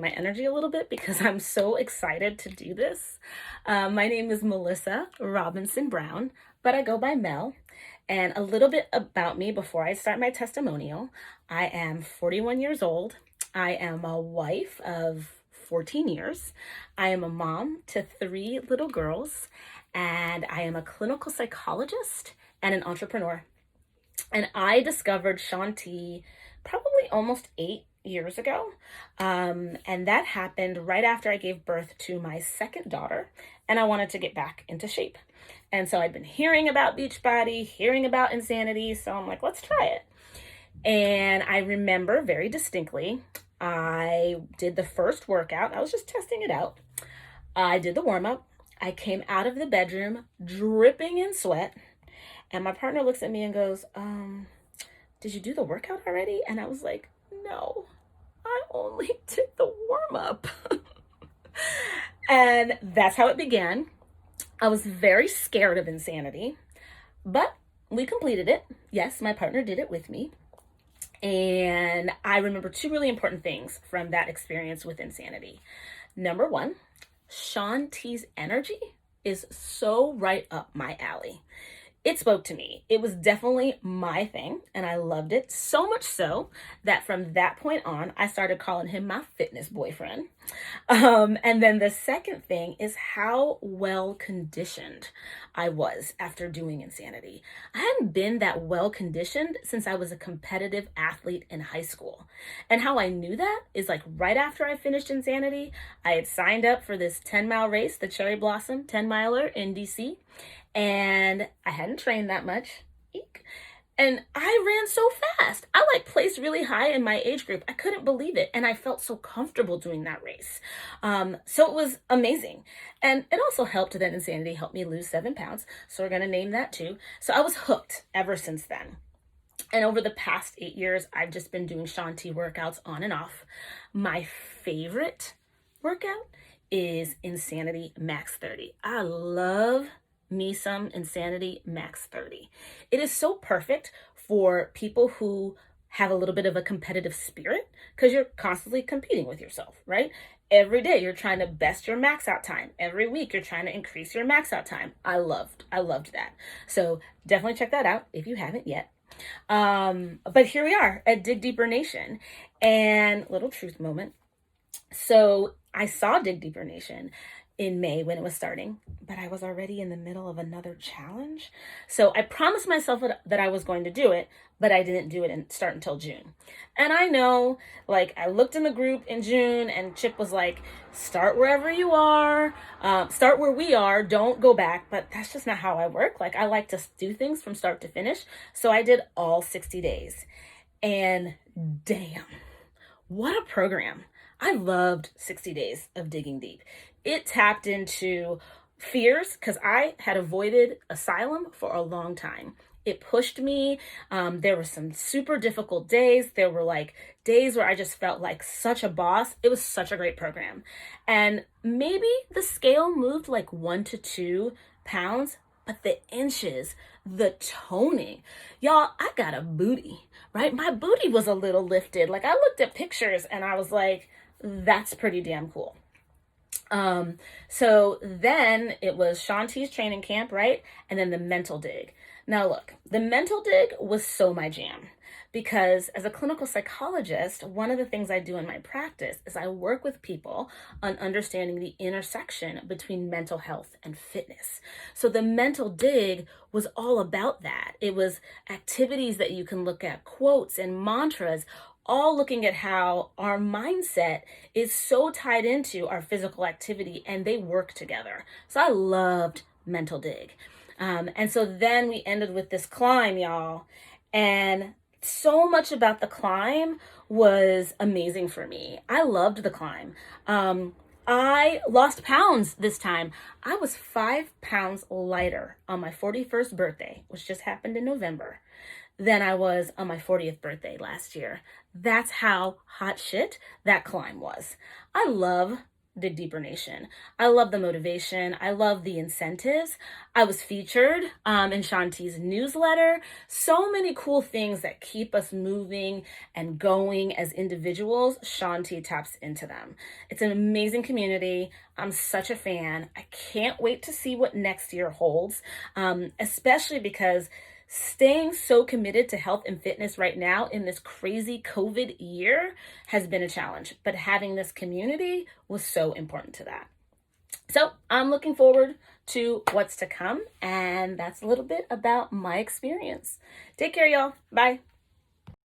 my energy a little bit because I'm so excited to do this. My name is Melissa Robinson Brown, but I go by Mel. And a little bit about me before I start my testimonial. I am 41 years old. I am a wife of 14 years. I am a mom to 3 little girls, and I am a clinical psychologist and an entrepreneur. And I discovered Shanti probably almost 8 years ago. And that happened right after I gave birth to my second daughter, and I wanted to get back into shape. And so I'd been hearing about Beachbody, hearing about Insanity, so I'm like, let's try it. And I remember very distinctly, I did the first workout. I was just testing it out. I did the warm up. I came out of the bedroom dripping in sweat. And my partner looks at me and goes, did you do the workout already? And I was like, no, I only did the warm up. And that's how it began. I was very scared of Insanity, but we completed it. Yes, my partner did it with me. And I remember 2 really important things from that experience with Insanity. Number 1, Shanti's energy is so right up my alley. It spoke to me. It was definitely my thing, and I loved it so much so that from that point on, I started calling him my fitness boyfriend. And then the second thing is how well conditioned I was after doing Insanity. I hadn't been that well conditioned since I was a competitive athlete in high school. And how I knew that is like right after I finished Insanity, I had signed up for this 10-mile race, the Cherry Blossom 10-miler in DC. And I hadn't trained that much. Eek. And I ran so fast. I placed really high in my age group. I couldn't believe it. And I felt so comfortable doing that race. So it was amazing. And it also helped that Insanity helped me lose 7 pounds. So we're going to name that too. So I was hooked ever since then. And over the past 8 years, I've just been doing Shanti workouts on and off. My favorite workout is Insanity Max 30. I love me some Insanity Max 30. It is so perfect for people who have a little bit of a competitive spirit because you're constantly competing with yourself, right? Every day you're trying to best your max out time. Every week you're trying to increase your max out time. I loved that. So definitely check that out if you haven't yet. But here we are at Dig Deeper Nation, and little truth moment. So I saw Dig Deeper Nation in May when it was starting, but I was already in the middle of another challenge. So I promised myself that I was going to do it, but I didn't do it and start until June. And I know, I looked in the group in June and Chip was like, start wherever you are, start where we are, don't go back. But that's just not how I work. I like to do things from start to finish. So I did all 60 days. And damn, what a program. I loved 60 days of digging deep. It tapped into fears because I had avoided asylum for a long time. It pushed me. There were some super difficult days. There were days where I just felt like such a boss. It was such a great program. And maybe the scale moved 1 to 2 pounds, but the inches, the toning, y'all, I got a booty, right? My booty was a little lifted. I looked at pictures and I was like, that's pretty damn cool. So then it was Shanti's training camp, right? And then the mental dig. Now look, the mental dig was so my jam because as a clinical psychologist, one of the things I do in my practice is I work with people on understanding the intersection between mental health and fitness. So the mental dig was all about that. It was activities that you can look at, quotes and mantras, all looking at how our mindset is so tied into our physical activity and they work together. So I loved mental dig. And so then we ended with this climb, y'all. And so much about the climb was amazing for me. I loved the climb. I lost pounds this time. I was 5 pounds lighter on my 41st birthday, which just happened in November, than I was on my 40th birthday last year. That's how hot shit that climb was. I love Dig Deeper Nation. I love the motivation. I love the incentives. I was featured in Shanti's newsletter. So many cool things that keep us moving and going as individuals. Shanti taps into them. It's an amazing community. I'm such a fan. I can't wait to see what next year holds, especially because staying so committed to health and fitness right now in this crazy COVID year has been a challenge, but having this community was so important to that. So I'm looking forward to what's to come, and that's a little bit about my experience. Take care, y'all. Bye.